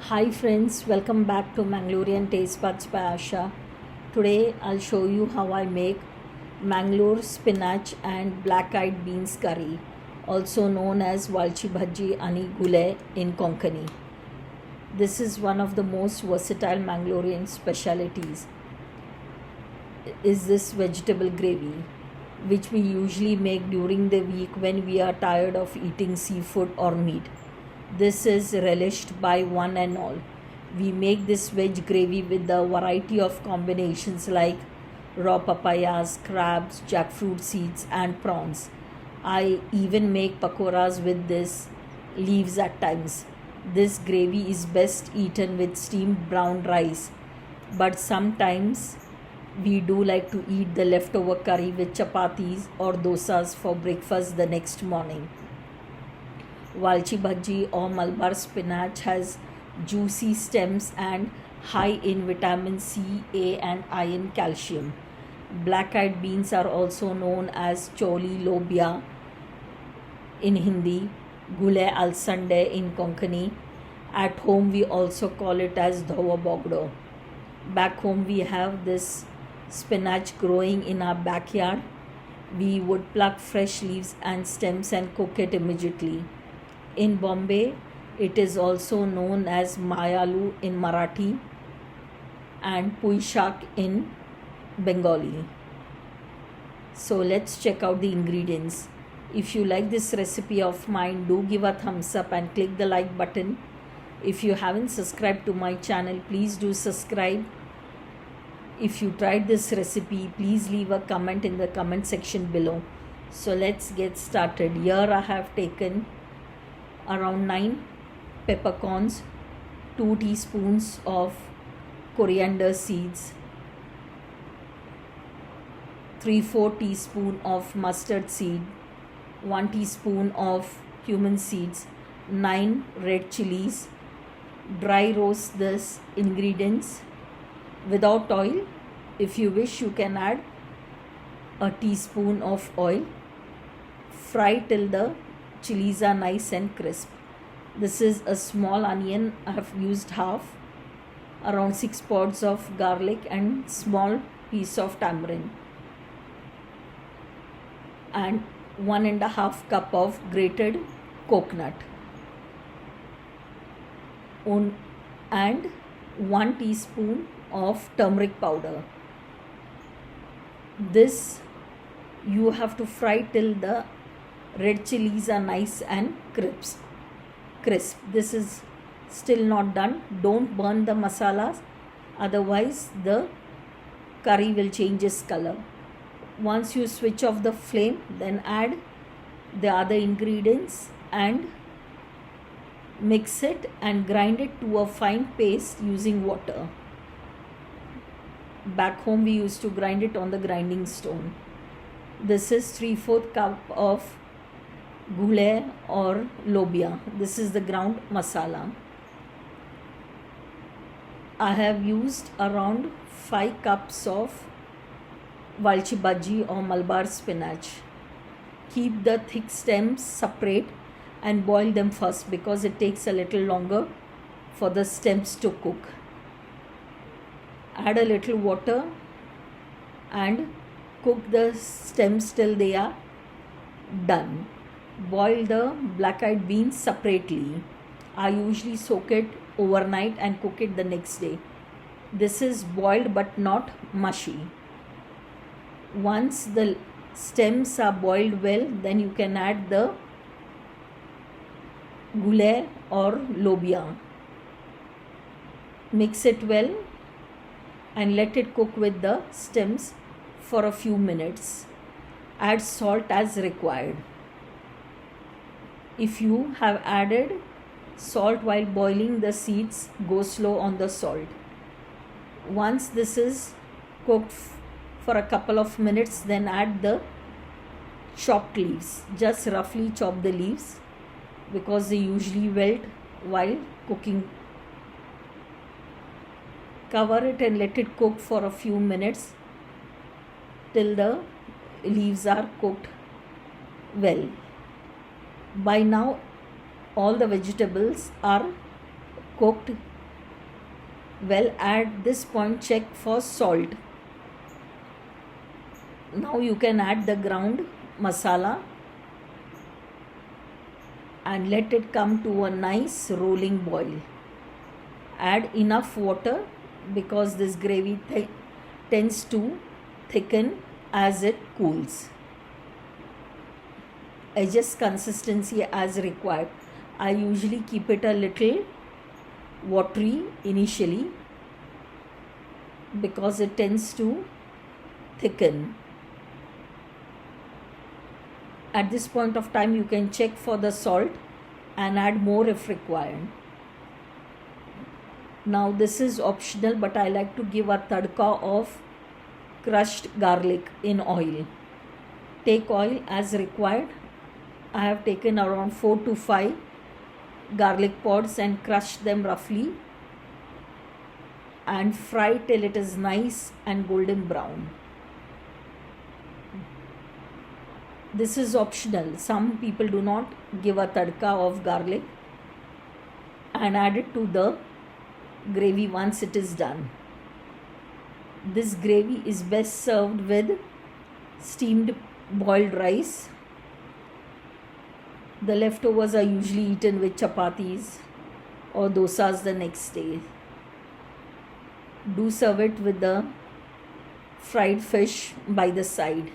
Hi friends, welcome back to Mangalorean Taste Buds by Asha. Today I'll show you how I make Mangalore spinach and black eyed beans curry, also known as Valchi Bhaji Ani Gule in Konkani. This is one of the most versatile Mangalorean specialities. Is this vegetable gravy, which we usually make during the week when we are tired of eating seafood or meat. This is relished by one and all. We make this veg gravy with a variety of combinations like raw papayas, crabs, jackfruit seeds, and prawns. I even make pakoras with this leaves at times. This gravy is best eaten with steamed brown rice, but sometimes we do like to eat the leftover curry with chapatis or dosas for breakfast the next morning. Valchi bhaji or Malabar spinach has juicy stems and high in vitamin C, A, and iron calcium. Black eyed beans are also known as choli lobia in Hindi, gule alsande in Konkani. At home, we also call it as dhawa bogdo. Back home, we have this spinach growing in our backyard. We would pluck fresh leaves and stems and cook it immediately. In Bombay, it is also known as Mayalu in Marathi and Puishak in Bengali. So let's check out the ingredients. If you like this recipe of mine, do give a thumbs up and click the like button. If you haven't subscribed to my channel, please do subscribe. If you tried this recipe, please leave a comment in the comment section below. So let's get started. Here I have taken around 9 peppercorns, 2 teaspoons of coriander seeds, 3/4 teaspoon of mustard seed, 1 teaspoon of cumin seeds, 9 red chilies. Dry roast this ingredients without oil. If you wish, you can add a teaspoon of oil. Fry till the chilies are nice and crisp. This is a small onion. I have used half, around 6 pods of garlic and small piece of tamarind, and 1.5 cup of grated coconut, and 1 teaspoon of turmeric powder. This you have to fry till the red chilies are nice and crisp. This is still not done. Don't burn the masalas, otherwise the curry will change its color. Once you switch off the flame, then add the other ingredients and mix it and grind it to a fine paste using water. Back home we used to grind it on the grinding stone. This is 3/4 cup of gule or lobia. This is the ground masala. I have used around 5 cups of Valchi bhaji or Malabar spinach. Keep the thick stems separate and boil them first because it takes a little longer for the stems to cook. Add a little water and cook the stems till they are done. Boil the black eyed beans separately. I usually soak it overnight and cook it the next day. This is boiled but not mushy. Once the stems are boiled well, then you can add the gule or lobia. Mix it well and let it cook with the stems for a few minutes. Add salt as required. If you have added salt while boiling the seeds, go slow on the salt. Once this is cooked for a couple of minutes, then add the chopped leaves. Just roughly chop the leaves because they usually wilt while cooking. Cover it and let it cook for a few minutes till the leaves are cooked well. By now all the vegetables are cooked Well, at this point check for salt. Now you can add the ground masala and let it come to a nice rolling boil. Add enough water because this gravy tends to thicken as it cools. Adjust consistency as required. I usually keep it a little watery initially because it tends to thicken. At this point of time you can check for the salt and add more if required. Now this is optional, but I like to give a tadka of crushed garlic in oil. Take oil as required. I have taken around 4 to 5 garlic pods and crushed them roughly and fry till it is nice and golden brown. This is optional. Some people do not give a tadka of garlic and add it to the gravy once it is done. This gravy is best served with steamed boiled rice. The leftovers are usually eaten with chapatis or dosas the next day. Do serve it with the fried fish by the side.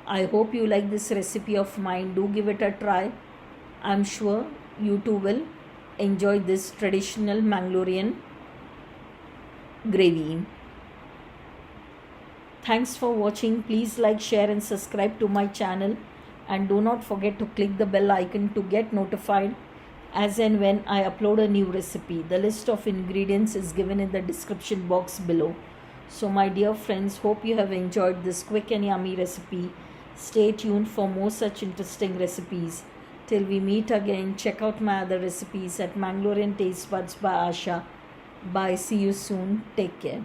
I hope you like this recipe of mine. Do give it a try. I'm sure you too will enjoy this traditional Mangalorean gravy. Thanks for watching. Please like, share and subscribe to my channel, and do not forget to click the bell icon to get notified as and when I upload a new recipe. The list of ingredients is given in the description box below. So my dear friends, hope you have enjoyed this quick and yummy recipe. Stay tuned for more such interesting recipes. Till we meet again, check out my other recipes at Mangalorean Taste Buds by Asha. Bye. See you soon. Take care.